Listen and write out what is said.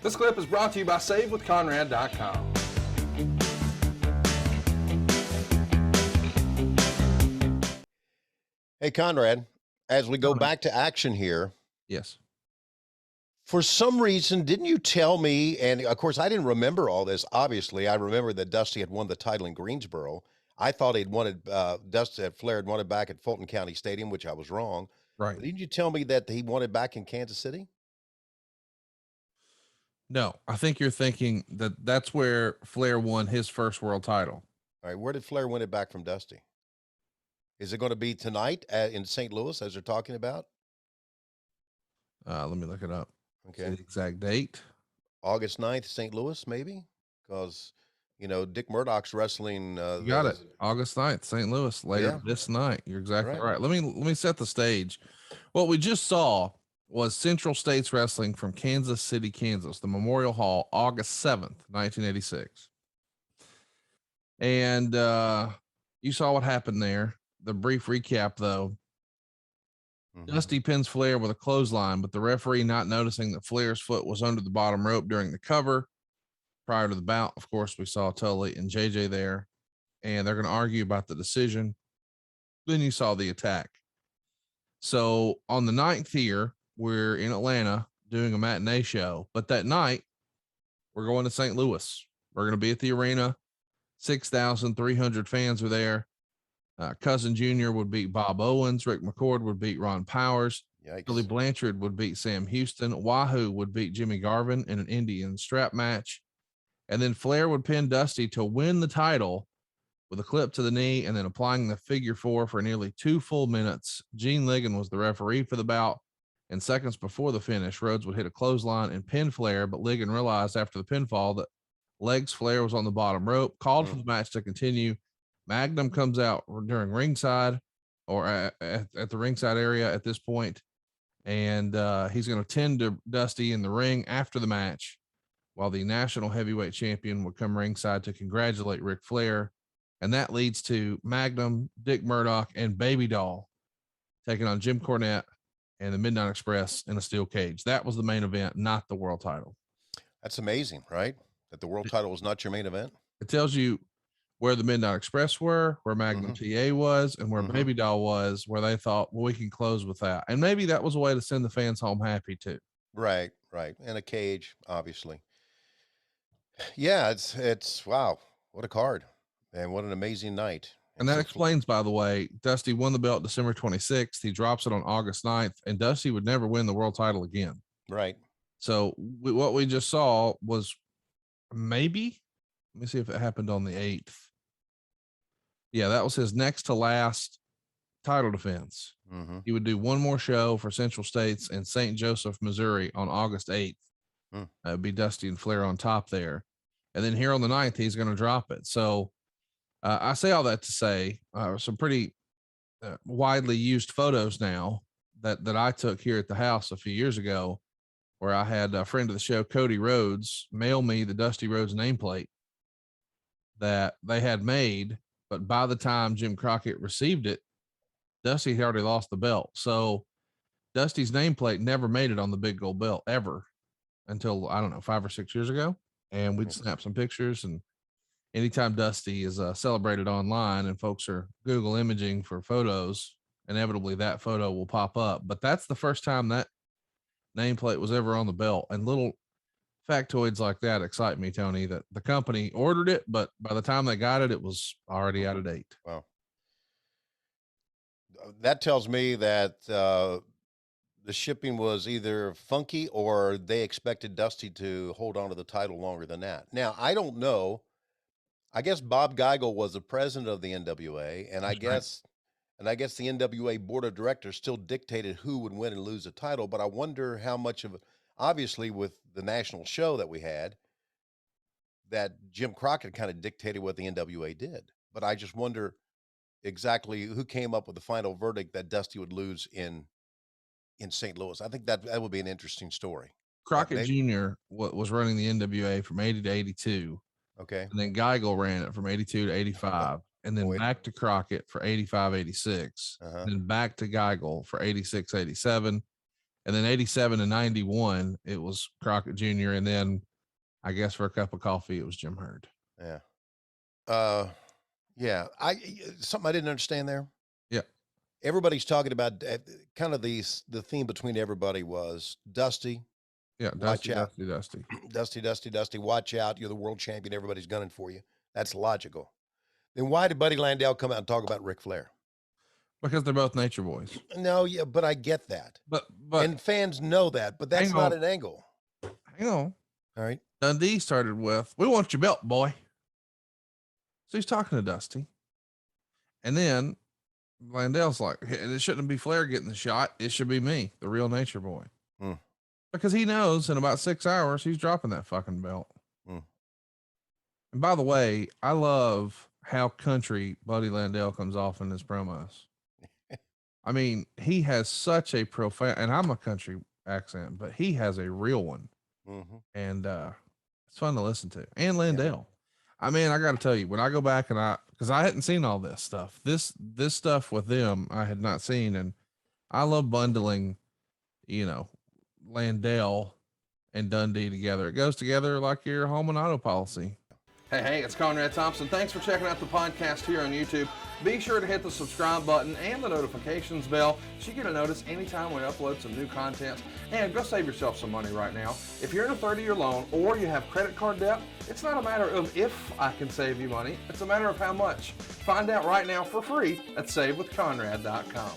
This clip is brought to you by SaveWithConrad.com. Hey, Conrad, as we go back to action here. Yes. For some reason, didn't you tell me, and of course, I didn't remember all this. Obviously, I remember that Dusty had won the title in Greensboro. I thought he'd wanted, Dusty had Flair had wanted back at Fulton County Stadium, which I was wrong. Right. But didn't you tell me that he wanted back in Kansas City? No, I think you're thinking that that's where Flair won his first world title. All right, where did Flair win it back from Dusty? Is it going to be tonight in St. Louis, as they're talking about? Let me look it up. Okay. See the exact date. August 9th, St. Louis, maybe? Because, you know, Dick Murdoch's wrestling. You got it. August 9th, St. Louis, later this night. You're exactly right. Let me set the stage. What we just saw was Central States Wrestling from Kansas City, Kansas, the Memorial Hall, August 7th, 1986. And you saw what happened there. The brief recap, though. Dusty pins Flair with a clothesline, but the referee, not noticing that Flair's foot was under the bottom rope during the cover prior to the bout. Of course, we saw Tully and JJ there, and they're going to argue about the decision. Then you saw the attack. So on the 9th here, we're in Atlanta doing a matinee show, but that night we're going to St. Louis. We're going to be at the arena. 6,300 fans are there. Cousin Jr. would beat Bob Owens. Rick McCord would beat Ron Powers. Billy Blanchard would beat Sam Houston. Wahoo would beat Jimmy Garvin in an Indian strap match. And then Flair would pin Dusty to win the title with a clip to the knee and then applying the figure four for nearly 2 full minutes. Gene Ligon was the referee for the bout. And seconds before the finish, Rhodes would hit a clothesline and pin Flair, but Ligon realized after the pinfall that legs Flair was on the bottom rope, called for the match to continue. Magnum comes out during ringside or at the ringside area at this point, and he's going to tend to Dusty in the ring after the match, while the national heavyweight champion would come ringside to congratulate Ric Flair. And that leads to Magnum, Dick Murdoch, and Baby Doll taking on Jim Cornette and the Midnight Express in a steel cage. That was the main event, not the world title. That's amazing, right? That the world title was not your main event. It tells you where the Midnight Express were, where Magnum TA was, and where Baby Doll was, where they thought, well, we can close with that. And maybe that was a way to send the fans home happy too. Right. And a cage, obviously. Yeah, it's wow. What a card. And what an amazing night. And that explains, by the way, Dusty won the belt December 26th. He drops it on August 9th, and Dusty would never win the world title again. Right. So what we just saw was maybe, let me see if it happened on the 8th. Yeah, that was his next to last title defense. He would do one more show for Central States in St. Joseph, Missouri on August 8th. It'd be Dusty and Flair on top there. And then here on the 9th, he's going to drop it. So I say all that to say some pretty widely used photos now that I took here at the house a few years ago, where I had a friend of the show, Cody Rhodes, mail me the Dusty Rhodes nameplate that they had made. But by the time Jim Crockett received it, Dusty had already lost the belt. So Dusty's nameplate never made it on the big gold belt ever until, I don't know, 5 or 6 years ago. And we'd snap some pictures. And anytime Dusty is celebrated online and folks are Google imaging for photos, inevitably that photo will pop up. But that's the first time that nameplate was ever on the belt. And little factoids like that excite me, Tony, that the company ordered it, but by the time they got it, it was already out of date. Wow. That tells me that the shipping was either funky or they expected Dusty to hold on to the title longer than that. Now, I don't know. I guess Bob Geigel was the president of the NWA, and I guess the NWA board of directors still dictated who would win and lose the title, but I wonder how much of it, obviously with the national show that we had, that Jim Crockett kind of dictated what the NWA did. But I just wonder exactly who came up with the final verdict that Dusty would lose in St. Louis. I think that would be an interesting story. Crockett Jr. was running the NWA from 80 to 82. Okay. And then Geigel ran it from 82 to 85. And then back to Crockett for 85, 86. And then back to Geigel for 86, 87. And then 87 and 91, it was Crockett Jr. And then I guess for a cup of coffee, it was Jim Hurd. Yeah. Yeah. Something I didn't understand there. Yeah. Everybody's talking about kind of the theme between everybody was Dusty. Yeah. Watch Dusty, out. Dusty. Watch out. You're the world champion. Everybody's gunning for you. That's logical. Then why did Buddy Landell come out and talk about Ric Flair? Because they're both nature boys. No, yeah, but I get that. But and fans know that, but that's not an angle. Hang on. All right. Dundee started with, "We want your belt, boy." So he's talking to Dusty. And then Landell's like, "It shouldn't be Flair getting the shot. It should be me, the real nature boy." Because he knows in about 6 hours, he's dropping that fucking belt. And by the way, I love how country Buddy Landell comes off in his promos. I mean, he has such a profound, and I'm a country accent, but he has a real one. And it's fun to listen to. And Landell. I mean, I got to tell you, when I go back and because I hadn't seen all this stuff, this stuff with them, I had not seen. And I love bundling, Landell and Dundee together. It goes together like your home and auto policy. Hey, it's Conrad Thompson. Thanks for checking out the podcast here on YouTube. Be sure to hit the subscribe button and the notifications bell so you get a notice anytime we upload some new content. And go save yourself some money right now. If you're in a 30-year loan or you have credit card debt, it's not a matter of if I can save you money. It's a matter of how much. Find out right now for free at SaveWithConrad.com.